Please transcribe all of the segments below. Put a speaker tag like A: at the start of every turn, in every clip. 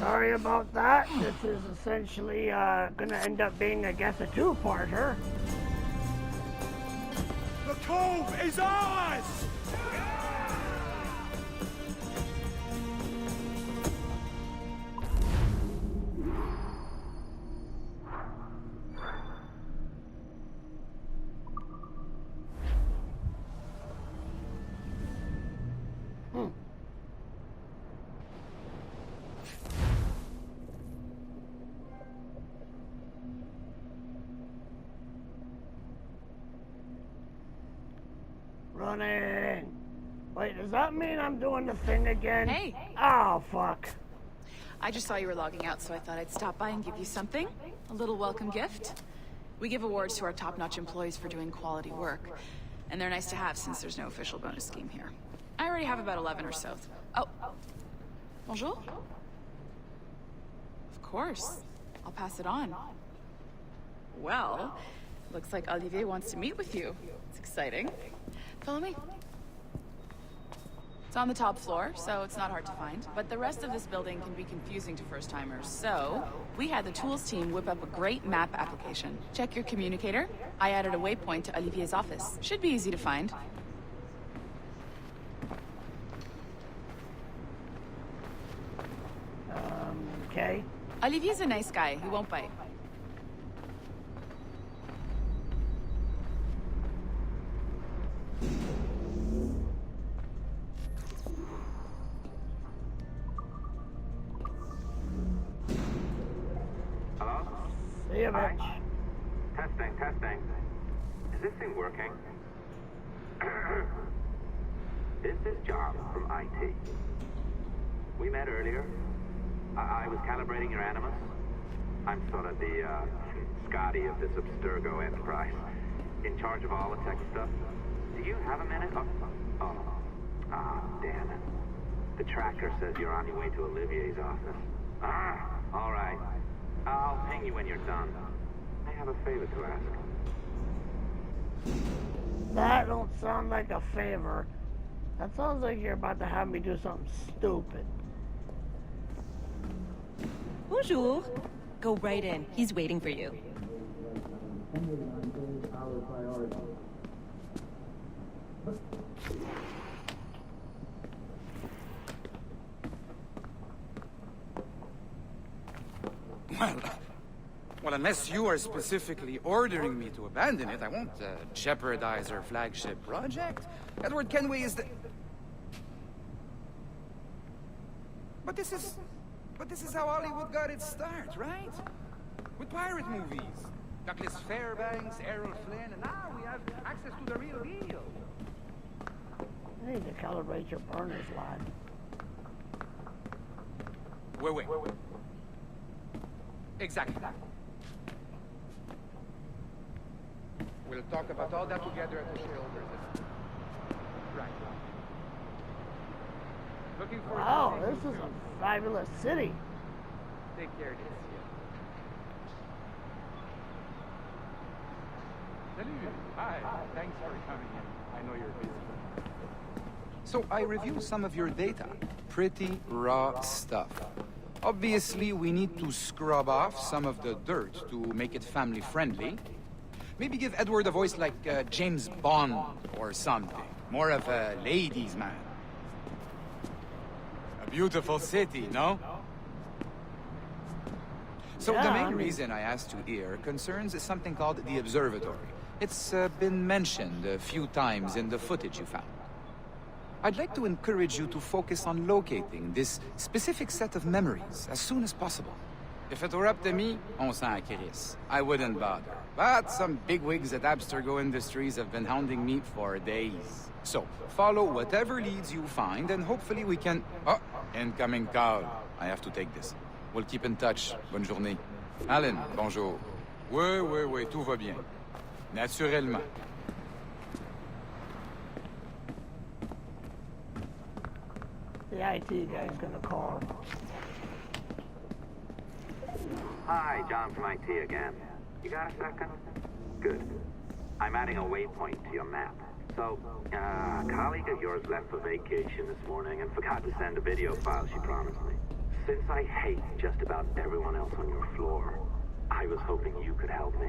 A: Sorry about that. This is essentially gonna end up being, I guess, a two-parter.
B: The Cove is ours!
A: Running. Wait, does that mean I'm doing the thing again?
C: Hey.
A: Oh, fuck.
C: I just saw you were logging out, so I thought I'd stop by and give you something. A little welcome gift. We give awards to our top-notch employees for doing quality work. And they're nice to have since there's no official bonus scheme here. I already have about 11 or so. Oh. Bonjour? Of course. I'll pass it on. Well, looks like Olivier wants to meet with you. It's exciting. Follow me. It's on the top floor, so it's not hard to find. But the rest of this building can be confusing to first-timers, so we had the tools team whip up a great map application. Check your communicator. I added a waypoint to Olivier's office. Should be easy to find.
A: Okay.
C: Olivier's a nice guy. He won't bite.
D: Hello?
A: See you,
D: Hi.
A: bitch.
D: Testing. Is this thing working? Is this John from IT? We met earlier. I was calibrating your animus. I'm sort of the Scotty of this Abstergo enterprise. In charge of all the tech stuff. Do you have a minute? Damn it. The tracker says you're on your way to Olivier's office. All right. I'll ping you when you're done. I have a favor to ask.
A: That don't sound like a favor. That sounds like you're about to have me do something stupid.
E: Bonjour. Go right in. He's waiting for you.
B: Well, unless you are specifically ordering me to abandon it, I won't jeopardize our flagship project. Edward Kenway is the... But this is how Hollywood got its start, right? With pirate movies. Douglas Fairbanks, Errol Flynn, and now we have access to the real deal.
A: You need to calibrate your burners, lad.
B: Wait. Exactly. We'll talk about all that together at the shareholders. Right. Looking forward
A: Wow,
B: to
A: this is a fabulous city.
B: Take care, dear. Salut. Hi. Thanks for coming in. I know you're busy. So I reviewed some of your data. Pretty raw stuff. Obviously, we need to scrub off some of the dirt to make it family-friendly. Maybe give Edward a voice like James Bond or something. More of a ladies' man. A beautiful city, no? So the main reason I asked you here concerns something called the observatory. It's been mentioned a few times in the footage you found. I'd like to encourage you to focus on locating this specific set of memories as soon as possible. If it were up to me, on s'en crisse. I wouldn't bother. But some bigwigs at Abstergo Industries have been hounding me for days. So, follow whatever leads you find, and hopefully we can... Oh, incoming call. I have to take this. We'll keep in touch. Bonne journée. Alan, bonjour. Oui, tout va bien. Naturellement.
A: The IT guy's gonna call.
D: Hi, John from IT again. You got a second? Good. I'm adding a waypoint to your map. So, a colleague of yours left for vacation this morning and forgot to send a video file she promised me. Since I hate just about everyone else on your floor, I was hoping you could help me.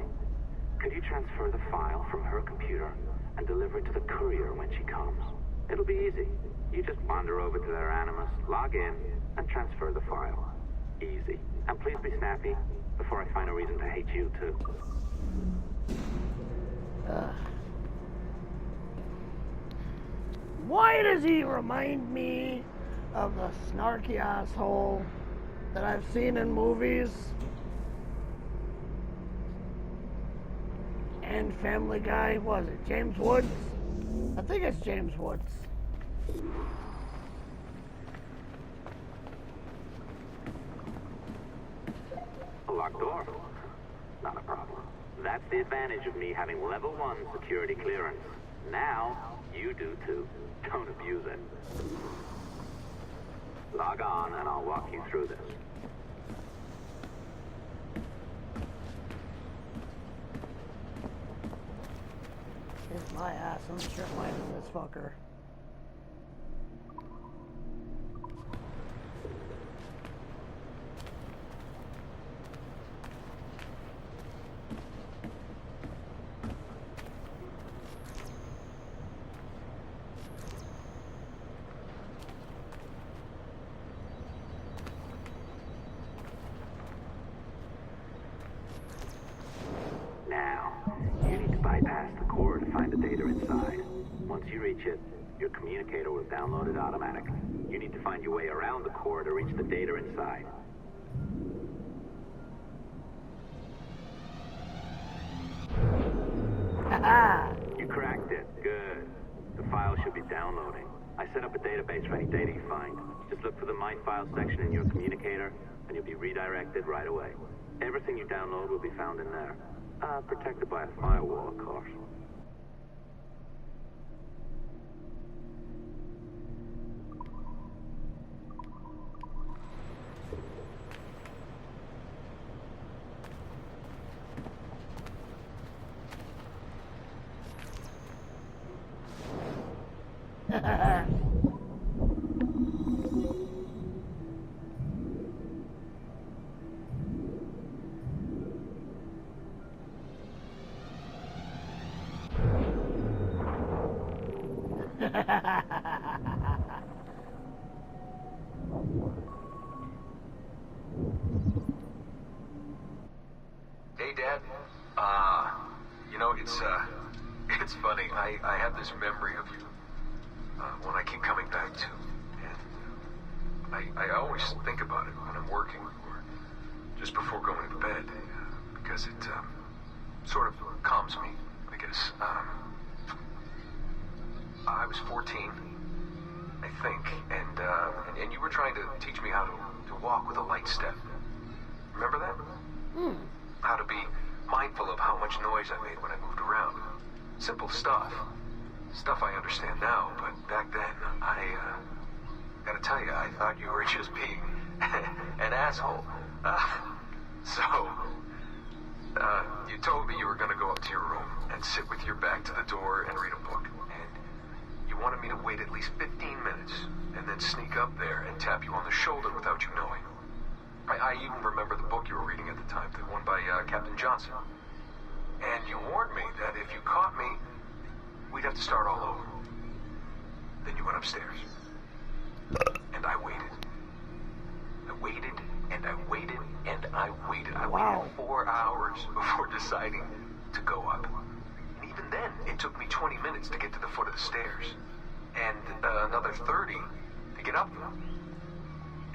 D: Could you transfer the file from her computer and deliver it to the courier when she comes? It'll be easy. You just wander over to their Animus, log in, and transfer the file. Easy. And please be snappy before I find a reason to hate you too.
A: Why does he remind me of the snarky asshole that I've seen in movies and Family Guy? Was it James Woods? I think it's James Woods.
D: A locked door? Not a problem. That's the advantage of me having level 1 security clearance. Now, you do too. Don't abuse it. Log on and I'll walk you through this.
A: Kiss my ass, I'm sure minding this fucker.
D: Now, you need to bypass the core to find the data inside. Once you reach it, your communicator will download it automatically. You need to find your way around the core to reach the data inside.
A: Haha!
D: You cracked it. Good. The file should be downloading. I set up a database for any data you find. Just look for the My Files section in your communicator, and you'll be redirected right away. Everything you download will be found in there. Protected by a firewall, of course.
F: Hey, Dad. It's funny. I have this memory of you, one I keep coming back to. And I always think about it when I'm working or just before going to bed, because it sort of calms me, I guess. I was 14, I think, and you were trying to teach me how to walk with a light step. Remember that? How to be mindful of how much noise I made when I moved around. Simple stuff. Stuff I understand now, but back then, gotta tell you, I thought you were just being an asshole. You told me you were gonna go up to your room and sit with your back to the door and read a book. And you wanted me to wait at least 15 minutes and then sneak up there and tap you on the shoulder without you knowing. I even remember the book you were reading at the time, the one by Captain Johnson. And you warned me that if you caught me, we'd have to start all over. Then you went upstairs. And I waited. I waited, and I waited, and I waited. I waited 4 hours before deciding to go up. And even then, it took me 20 minutes to get to the foot of the stairs. And another 30 to get up them.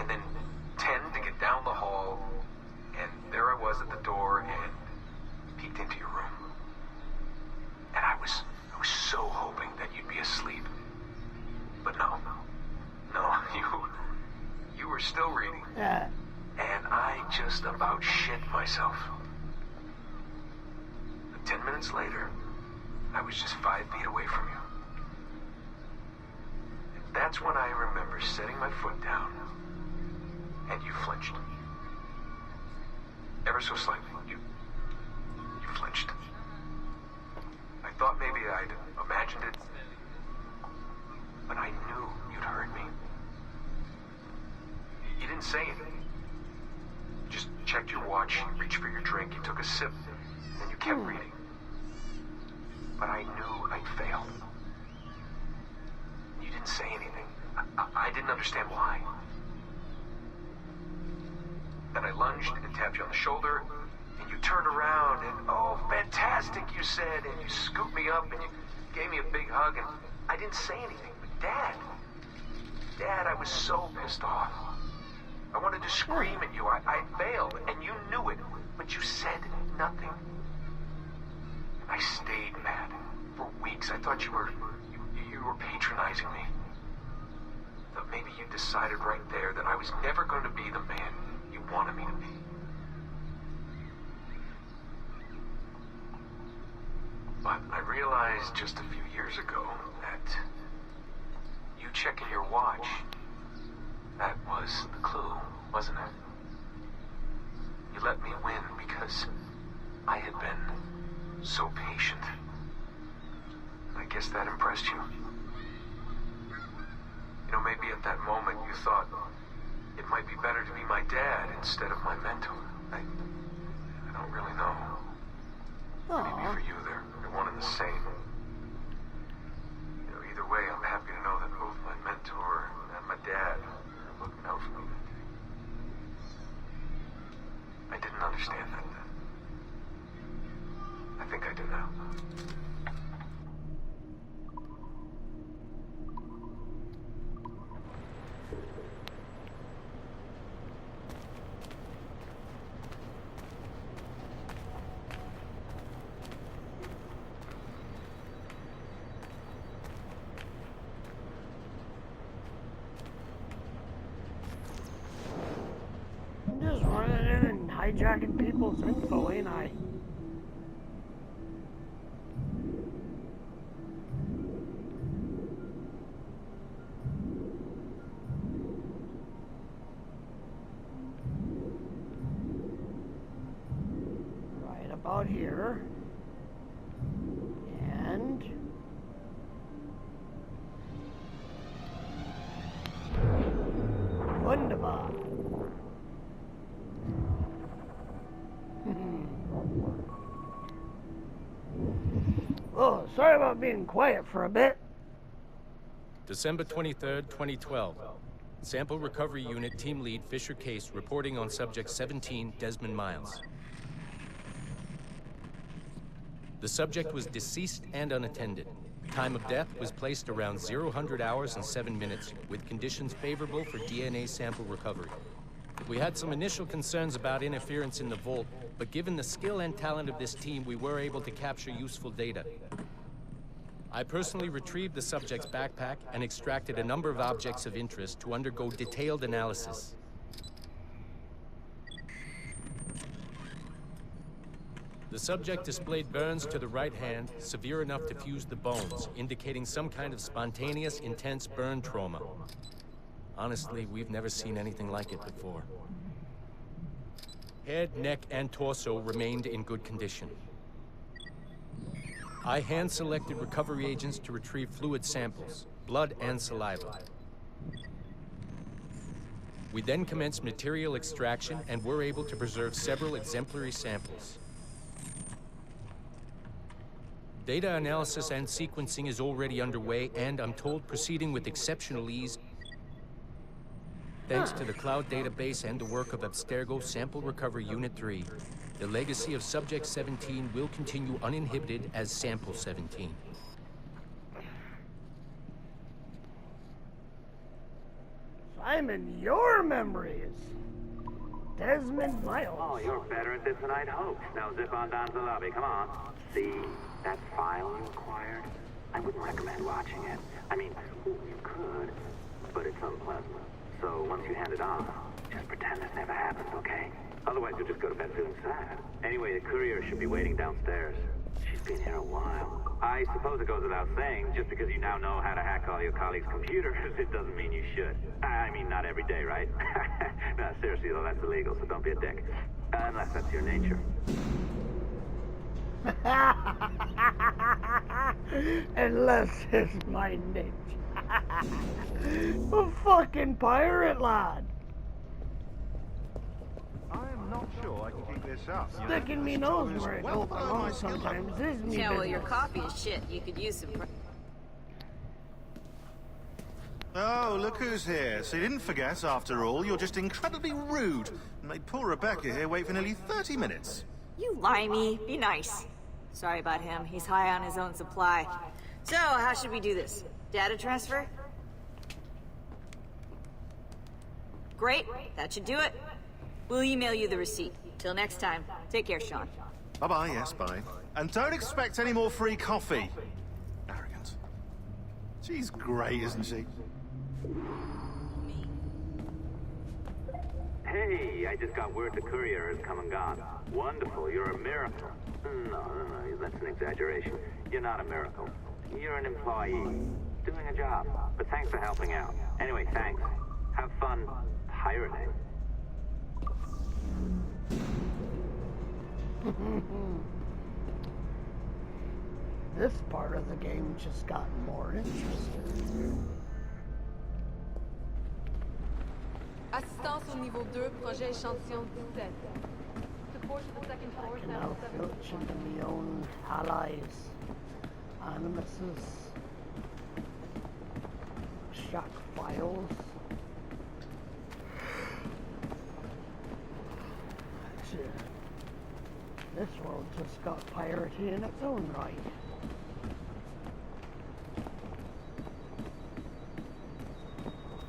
F: And then 10 to get down the hall. And there I was at the door and peeked into your room. And I was so hoping that you'd be asleep. But no, you were still reading.
A: Yeah.
F: And I just about shit myself. But 10 minutes later, I was just 5 feet away from you. And that's when I remember setting my foot down, and you flinched. Ever so slightly, you flinched. I thought maybe I'd imagined it, but I knew you'd heard me. You didn't say anything. You just checked your watch, you reached for your drink, you took a sip, and then you kept reading. But I knew I'd failed. You didn't say anything. I didn't understand why. Then I lunged and tapped you on the shoulder, and you turned around, and oh, fantastic, you said, and you scooped me up, and you gave me a big hug, and I didn't say anything. But Dad, I was so pissed off. I wanted to scream at you. I failed, and you knew it, but you said nothing. I stayed mad for weeks. I thought you were patronizing me. But maybe you decided right there that I was never going to be the man you wanted me to be. But I realized just a few years ago that you checking your watch, that was the clue, wasn't it? You let me win because I had been so patient. I guess that impressed you. You know, maybe at that moment you thought it might be better to be my dad instead of my mentor. I don't really know. Maybe for you they're one and the same. You know, either way, I'm happy to know that both my mentor and my dad are looking out for me. I didn't understand that then. I think I do now.
A: Just running in and hijacking people's info, ain't I? Right about here. And wunderbar. Oh, sorry about being quiet for a bit.
G: December 23rd, 2012. Sample Recovery Unit Team Lead Fisher Case reporting on Subject 17, Desmond Miles. The subject was deceased and unattended. Time of death was placed around 00 hours and 7 minutes, with conditions favorable for DNA sample recovery. We had some initial concerns about interference in the vault, but given the skill and talent of this team, we were able to capture useful data. I personally retrieved the subject's backpack and extracted a number of objects of interest to undergo detailed analysis. The subject displayed burns to the right hand, severe enough to fuse the bones, indicating some kind of spontaneous, intense burn trauma. Honestly, we've never seen anything like it before. Head, neck, and torso remained in good condition. I hand-selected recovery agents to retrieve fluid samples, blood and saliva. We then commenced material extraction and were able to preserve several exemplary samples. Data analysis and sequencing is already underway, and I'm told proceeding with exceptional ease thanks to the cloud database and the work of Abstergo Sample Recovery Unit 3. The legacy of Subject 17 will continue uninhibited as Sample 17.
A: Simon, your memories. Desmond Miles.
D: Oh, you're better at this than I'd hoped. Now zip on down to the lobby, come on. See that file you acquired? I wouldn't recommend watching it. I mean, you could, but it's unpleasant. So once you hand it on, just pretend this never happened, okay? Otherwise you'll just go to bed feeling sad. Anyway, the courier should be waiting downstairs. She's been here a while. I suppose it goes without saying, just because you now know how to hack all your colleagues' computers, it doesn't mean you should. I mean, not every day, right? No, seriously though, that's illegal, so don't be a dick. Unless that's your nature.
A: Unless it's my nature. A fucking pirate lad.
H: sure I can keep this up. You know,
A: Sticking me
H: this
A: nose
H: job is
A: where it
H: well
A: don't
H: below my
A: belong
H: skill level.
A: sometimes is me
I: Yeah, well, your
A: business.
I: coffee is shit. You could use some...
H: Oh, look who's here. So you didn't forget, after all. You're just incredibly rude. And made poor Rebecca here wait for nearly 30 minutes.
I: You limey. Be nice. Sorry about him. He's high on his own supply. So, how should we do this? Data transfer? Great. That should do it. We'll email you the receipt. Till next time. Take care, Sean.
H: Bye-bye, yes, bye. And don't expect any more free coffee. Arrogant. She's great, isn't she?
D: Hey, I just got word the courier has come and gone. Wonderful, you're a miracle. No, that's an exaggeration. You're not a miracle. You're an employee, doing a job. But thanks for helping out. Anyway, thanks. Have fun pirating.
A: This part of the game just got more interesting.
J: Assistance au niveau 2, projet échantillon 17. Support to the second floor,
A: I can now filch into my own allies. Animuses. Shock files. This world just got piratey in its own right.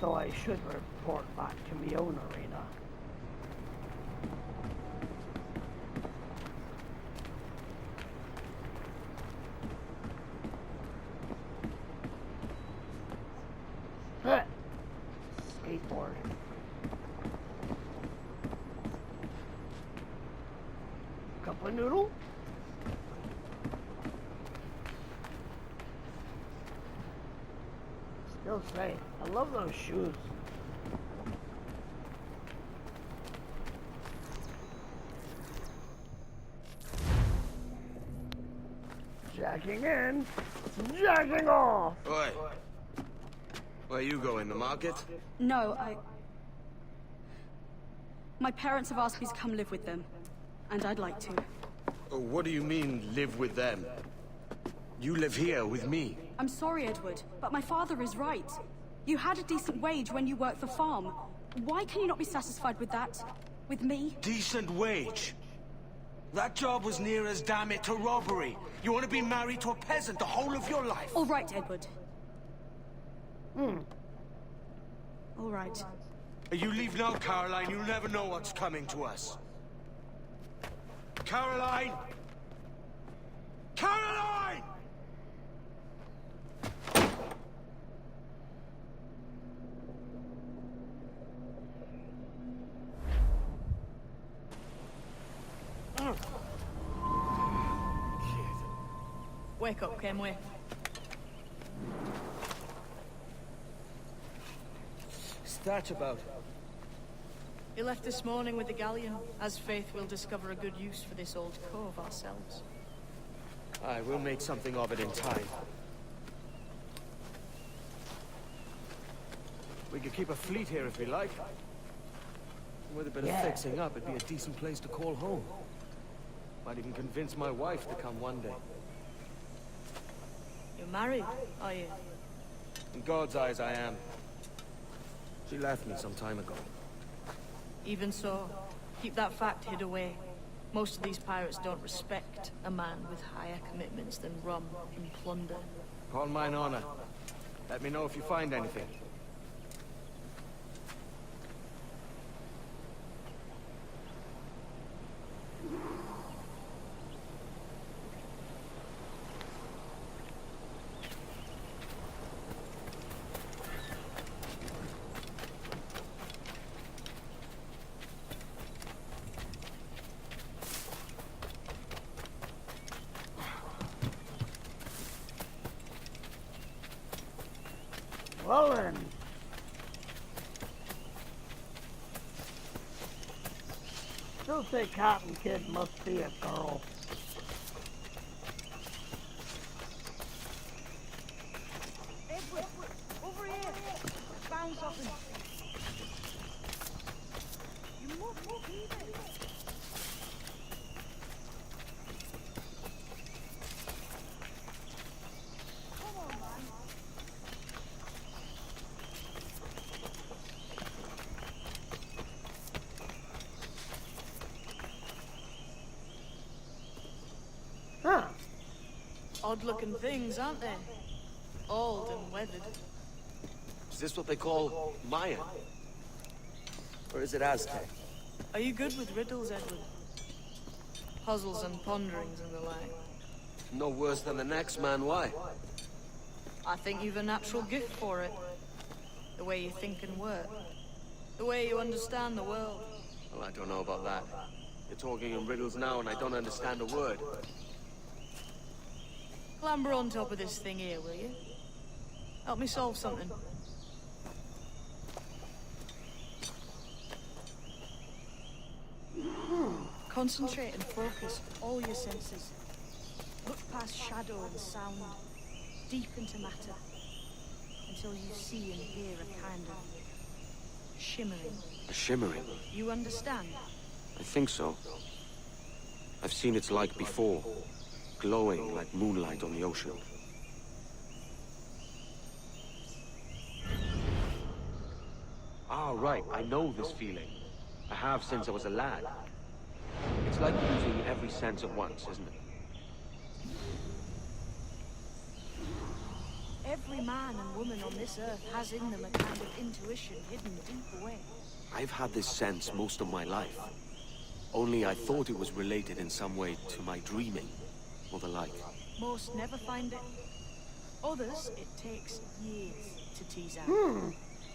A: Though I should report back to my own arena. Skateboard. Cup of noodle. Still say, I love those shoes. Jacking in, jacking off.
K: Oi. Where you going, the market?
L: No, my parents have asked me to come live with them, and I'd like to.
K: Oh, what do you mean, live with them? You live here with me.
L: I'm sorry, Edward, but my father is right. You had a decent wage when you worked the farm. Why can you not be satisfied with that? With me?
K: Decent wage? That job was near as damn it to robbery. You want to be married to a peasant the whole of your life?
L: All right, Edward. All right.
K: You leave now, Caroline. You'll never know what's coming to us. Caroline! Caroline!
C: Wake up, Kenway.
K: What's that about?
M: He left this morning with the galleon. As faith, we'll discover a good use for this old cove ourselves.
K: Aye, we'll make something of it in time. We could keep a fleet here if we like. With a bit of fixing up, it'd be a decent place to call home. Might even convince my wife to come one day.
M: You're married, are you?
K: In God's eyes, I am. She left me some time ago.
M: Even so, keep that fact hid away. Most of these pirates don't respect a man with higher commitments than rum and plunder.
K: Upon mine honor. Let me know if you find anything.
A: Well then. Still say Cotton Kid must be a girl.
J: Edward, over here. Found something. You must be there.
M: Odd-looking things, aren't they? Old and weathered.
K: Is this what they call Mayan? Or is it Aztec?
M: Are you good with riddles, Edward? Puzzles and ponderings and the like.
K: No worse than the next man, why?
M: I think you've a natural gift for it. The way you think and work. The way you understand the world.
K: Well, I don't know about that. You're talking in riddles now and I don't understand a word.
M: Clamber on top of this thing here, will you? Help me solve something. Concentrate and focus all your senses. Look past shadow and sound, deep into matter, until you see and hear a kind of shimmering.
K: A shimmering?
M: You understand?
K: I think so. I've seen its like before, glowing like moonlight on the ocean. Ah, right, I know this feeling. I have since I was a lad. It's like using every sense at once, isn't it?
M: Every man and woman on this earth has in them a kind of intuition hidden deep away.
K: I've had this sense most of my life. Only I thought it was related in some way to my dreaming, or the like.
M: Most never find it. Others, it takes years to tease out.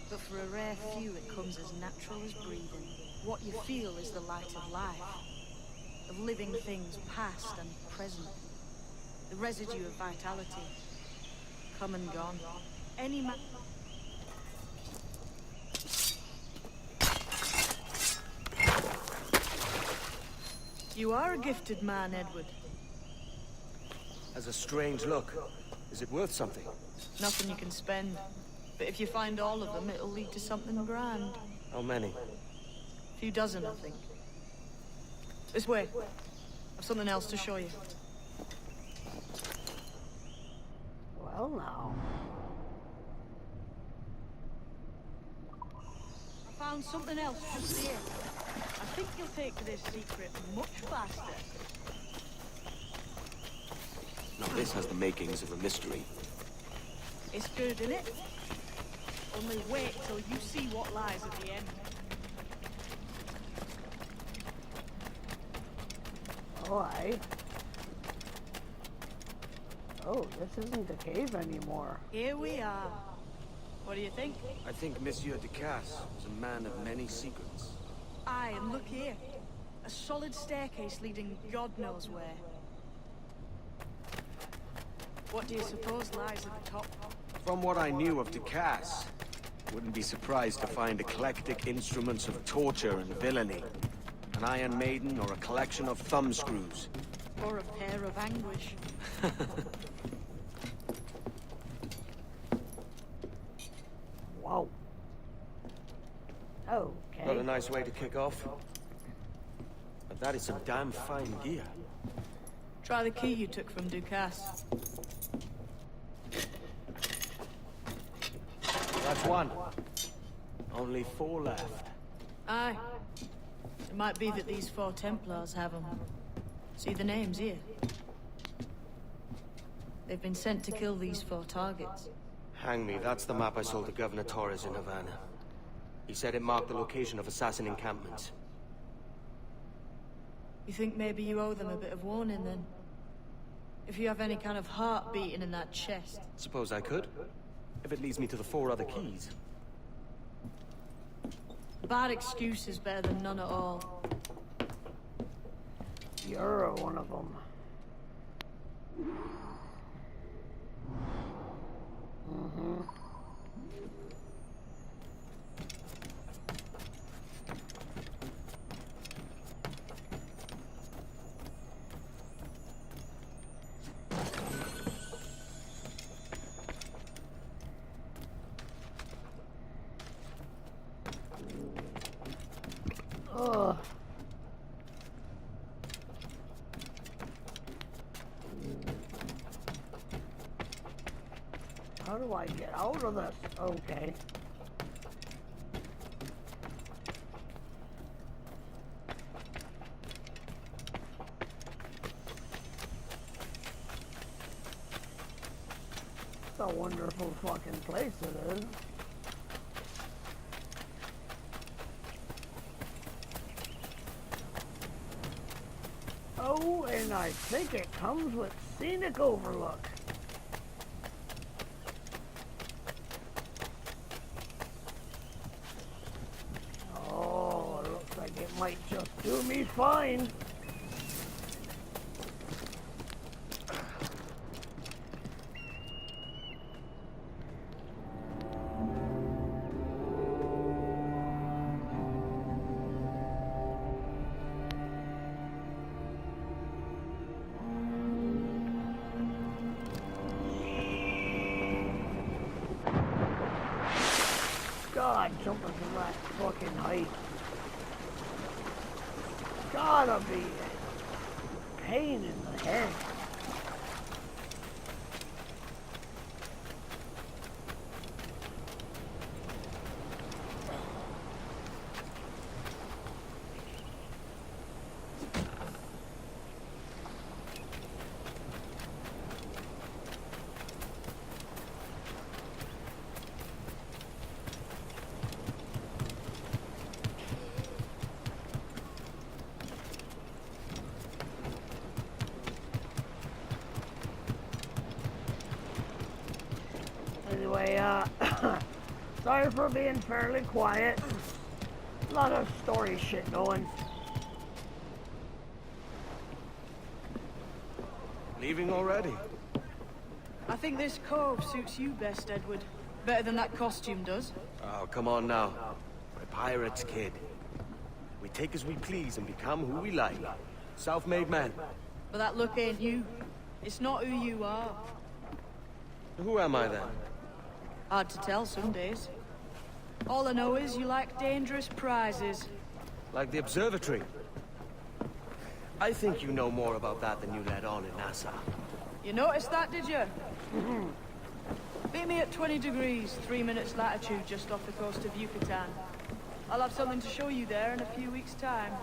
M: But for a rare few, it comes as natural as breathing. What you feel is the light of life. Of living things past and present. The residue of vitality. Come and gone. Any man... You are a gifted man, Edward.
K: Has a strange look. Is it worth something?
M: Nothing you can spend. But if you find all of them, it'll lead to something grand.
K: How many?
M: A few dozen, I think. This way. I've something else to show you.
A: Well, now.
M: I found something else just here. I think you'll take to this secret much faster.
K: Now this has the makings of a mystery.
M: It's good, isn't it? Only wait till you see what lies at the end.
A: Alright. Oh, this isn't the cave anymore.
M: Here we are. What do you think?
K: I think Monsieur Ducasse was a man of many secrets.
M: Aye, and look here. A solid staircase leading God knows where. What do you suppose lies at the top?
K: From what I knew of Ducasse, wouldn't be surprised to find eclectic instruments of torture and villainy. An Iron Maiden or a collection of thumbscrews.
M: Or a pair of anguish.
A: Whoa. Okay.
K: Not a nice way to kick off. But that is some damn fine gear.
M: Try the key you took from Ducasse.
K: That's one. Only 4 left.
M: Aye. It might be that these 4 Templars have them. See the names here? They've been sent to kill these 4 targets.
K: Hang me, that's the map I sold to Governor Torres in Havana. He said it marked the location of assassin encampments.
M: You think maybe you owe them a bit of warning, then? If you have any kind of heart beating in that chest.
K: Suppose I could, if it leads me to the 4 other keys.
M: Bad excuse is better than none at all.
A: You're one of them. Mm-hmm. Ugh. How do I get out of this? Okay. a wonderful fucking place it is. Oh, and I think it comes with scenic overlook. Oh, it looks like it might just do me fine. God, jumping from that fucking height. Gotta be a pain in the head. Anyway, sorry for being fairly quiet. A lot of story shit going.
K: Leaving already?
M: I think this cove suits you best, Edward. Better than that costume does.
K: Oh, come on now. We're pirates, kid. We take as we please and become who we like. Self-made men.
M: But that look ain't you. It's not who you are.
K: Who am I then?
M: Hard to tell some days. All I know is you like dangerous prizes.
K: Like the observatory. I think you know more about that than you let on in NASA.
M: You noticed that, did you? Meet me at 20 degrees, 3 minutes latitude just off the coast of Yucatan. I'll have something to show you there in a few weeks' time.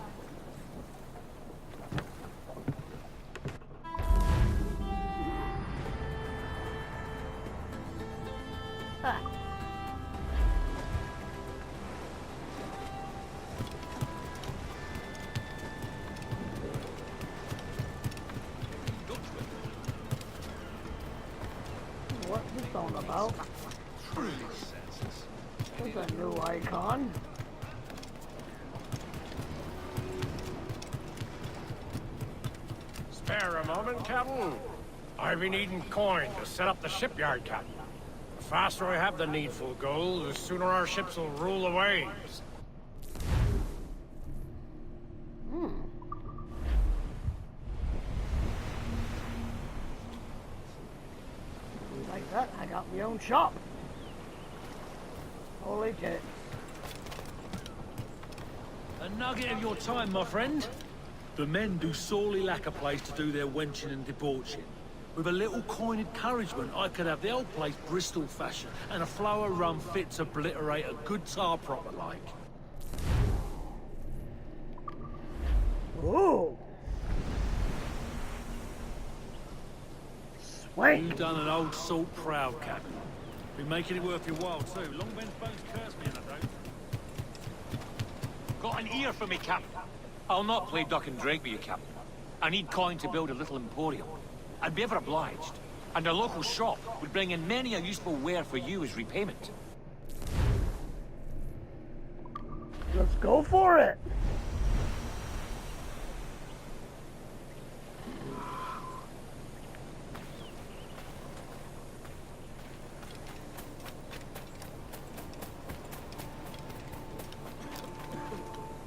A: What's this all about? There's a new icon.
N: Spare a moment, Captain. I've been needing coin to set up the shipyard, Captain. The faster I have the needful gold, the sooner our ships will rule the waves.
A: Like that, I got my own shop. Holy shit.
O: A nugget of your time, my friend. The men do sorely lack a place to do their wenching and debauching. With a little coin encouragement, I could have the old place Bristol fashion, and a flow of rum fit to obliterate a good tar proper like.
A: Ooh. Swank.
O: You've done an old salt proud, Captain. Been making it worth your while, too. Long Ben's bones curse me, and I don't.
P: Got an ear for me, Captain. I'll not play duck and drake with you, Captain. I need coin to build a little emporium. I'd be ever obliged. And a local shop would bring in many a useful ware for you as repayment.
A: Let's go for it.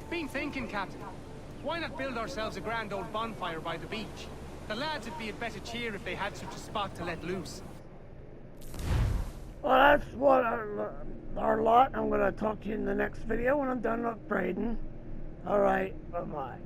Q: Been thinking, Captain. Why not build ourselves a grand old bonfire by the beach? The lads would be in better cheer if they had such a spot to let loose.
A: Well, that's what our lot. I'm gonna talk to you in the next video when I'm done upgrading. Alright, bye-bye.